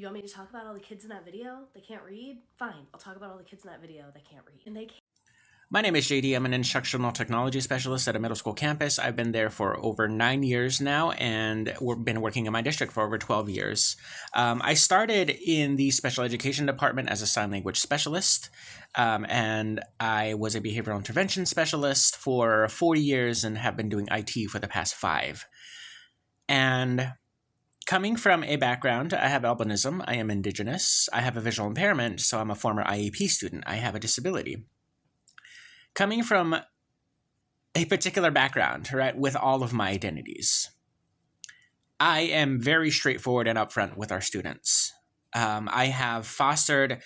You want me to talk about all the kids in that video? They can't read? Fine, I'll talk about all the kids in that video that can't read. And they can't. My name is JD. I'm an instructional technology specialist at a middle school campus. I've been there for over 9 years now, and we've been working in my district for over 12 years. I started in the special education department as a sign language specialist, and I was a behavioral intervention specialist for 4 years and have been doing IT for the past 5. And coming from a background, I have albinism, I am indigenous, I have a visual impairment, so I'm a former IEP student, I have a disability. Coming from a particular background, right, with all of my identities, I am very straightforward and upfront with our students. I have fostered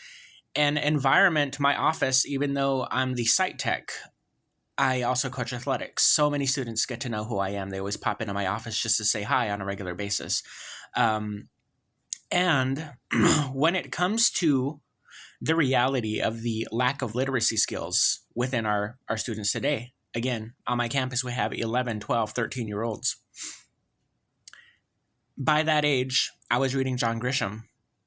an environment, my office, even though I'm the site tech, I also coach athletics. So many students get to know who I am. They always pop into my office just to say hi on a regular basis. And when it comes to the reality of the lack of literacy skills within our students today, again, on my campus, we have 11, 12, 13-year-olds. By that age, I was reading John Grisham,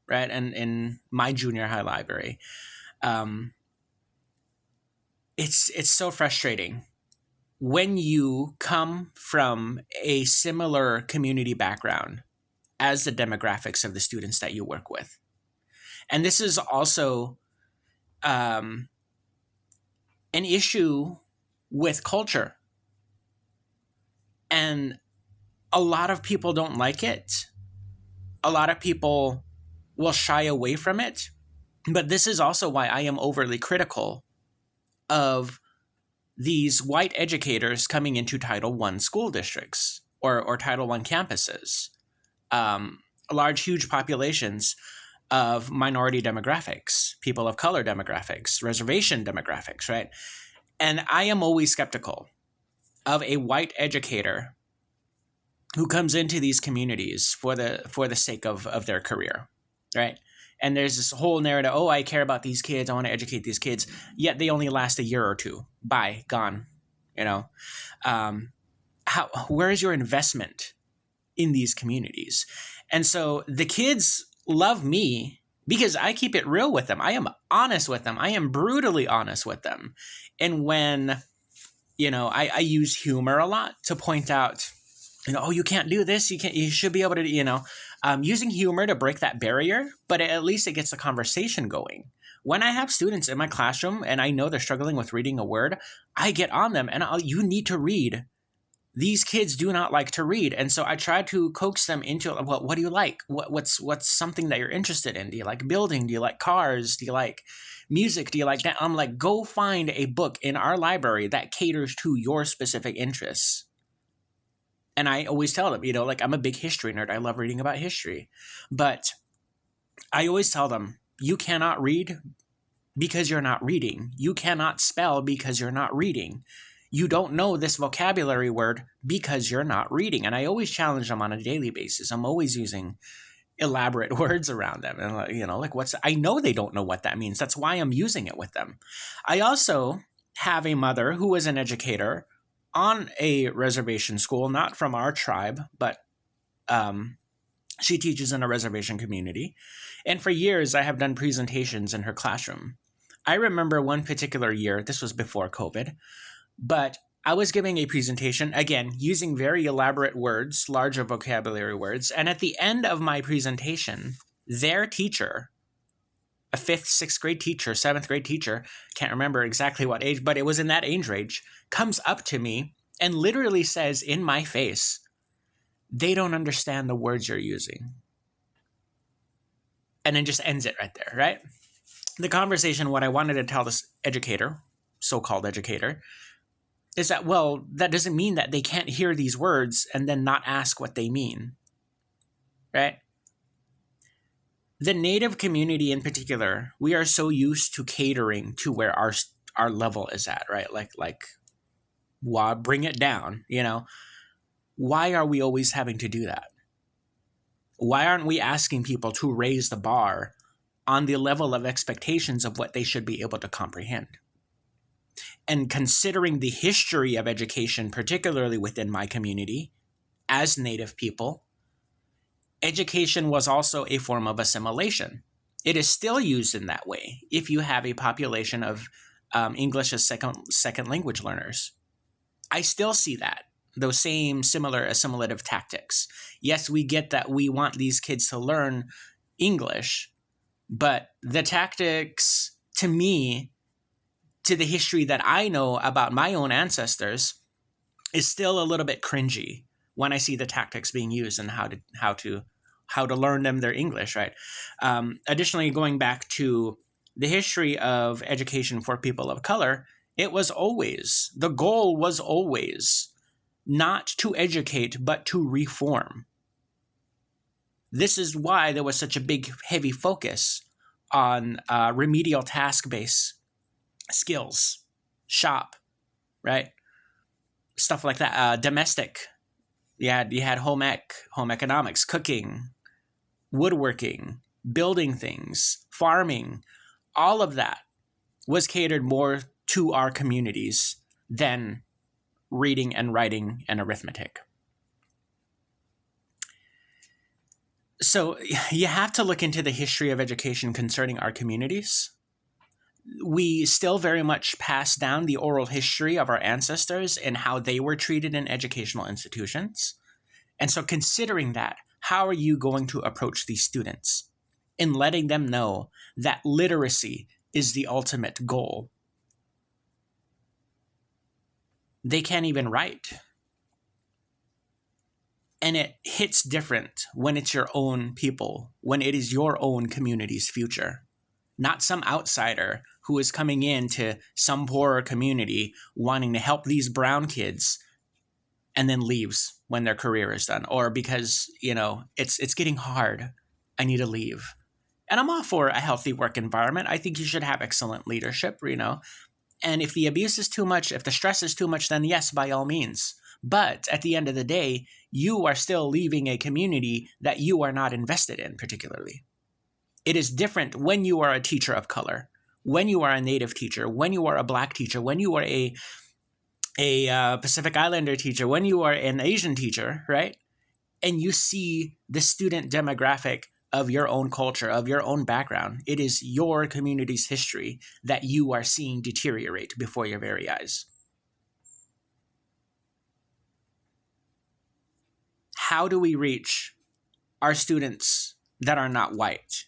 right? And in my junior high library. It's so frustrating when you come from a similar community background as the demographics of the students that you work with. And this is also an issue with culture. And a lot of people don't like it. A lot of people will shy away from it. But this is also why I am overly critical of these white educators coming into Title I school districts or Title I campuses, large, huge populations of minority demographics, people of color demographics, reservation demographics, right? And I am always skeptical of a white educator who comes into these communities for the sake of their career, right? And there's this whole narrative, oh, I care about these kids, I want to educate these kids, yet they only last a year or two. Bye, gone, you know? Where is your investment in these communities? And so the kids love me because I keep it real with them. I am honest with them. I am brutally honest with them. And when, I use humor a lot to point out, oh, you can't do this. You should be able to, using humor to break that barrier, but at least it gets the conversation going. When I have students in my classroom and I know they're struggling with reading a word, I get on them and you need to read. These kids do not like to read. And so I try to coax them into, well, what do you like? What's something that you're interested in? Do you like building? Do you like cars? Do you like music? Do you like that? I'm like, go find a book in our library that caters to your specific interests. And I always tell them, I'm a big history nerd. I love reading about history. But I always tell them, you cannot read because you're not reading. You cannot spell because you're not reading. You don't know this vocabulary word because you're not reading. And I always challenge them on a daily basis. I'm always using elaborate words around them. And, I know they don't know what that means. That's why I'm using it with them. I also have a mother who is an educator on a reservation school, not from our tribe, but she teaches in a reservation community. And for years, I have done presentations in her classroom. I remember one particular year, this was before COVID, but I was giving a presentation, again, using very elaborate words, larger vocabulary words. And at the end of my presentation, their teacher, a 5th, 6th grade teacher, 7th grade teacher, can't remember exactly what age, but it was in that age range, comes up to me and literally says in my face, they don't understand the words you're using. And then just ends it right there, right? The conversation, what I wanted to tell this educator, so-called educator, is that, well, that doesn't mean that they can't hear these words and then not ask what they mean, right? The Native community in particular, we are so used to catering to where our level is at, right? Like, bring it down, Why are we always having to do that? Why aren't we asking people to raise the bar on the level of expectations of what they should be able to comprehend? And considering the history of education, particularly within my community, as Native people, education was also a form of assimilation. It is still used in that way if you have a population of English as second language learners. I still see that, those same similar assimilative tactics. Yes, we get that we want these kids to learn English, but the tactics, to me, to the history that I know about my own ancestors, is still a little bit cringy when I see the tactics being used and how to learn them their English, right? Additionally, going back to the history of education for people of color, the goal was always not to educate, but to reform. This is why there was such a big, heavy focus on remedial task-based skills, shop, right? Stuff like that. Domestic. You had home economics, cooking, woodworking, building things, farming. All of that was catered more to our communities than reading and writing and arithmetic. So you have to look into the history of education concerning our communities. We still very much pass down the oral history of our ancestors and how they were treated in educational institutions. And so considering that, how are you going to approach these students in letting them know that literacy is the ultimate goal? They can't even write. And it hits different when it's your own people, when it is your own community's future, not some outsider who is coming into some poorer community wanting to help these brown kids and then leaves when their career is done, or because, it's getting hard, I need to leave. And I'm all for a healthy work environment. I think you should have excellent leadership, and if the abuse is too much, if the stress is too much, then yes, by all means. But at the end of the day, you are still leaving a community that you are not invested in particularly. It is different when you are a teacher of color, when you are a Native teacher, when you are a Black teacher, when you are a Pacific Islander teacher, when you are an Asian teacher, right? And you see the student demographic of your own culture, of your own background. It is your community's history that you are seeing deteriorate before your very eyes. How do we reach our students that are not white?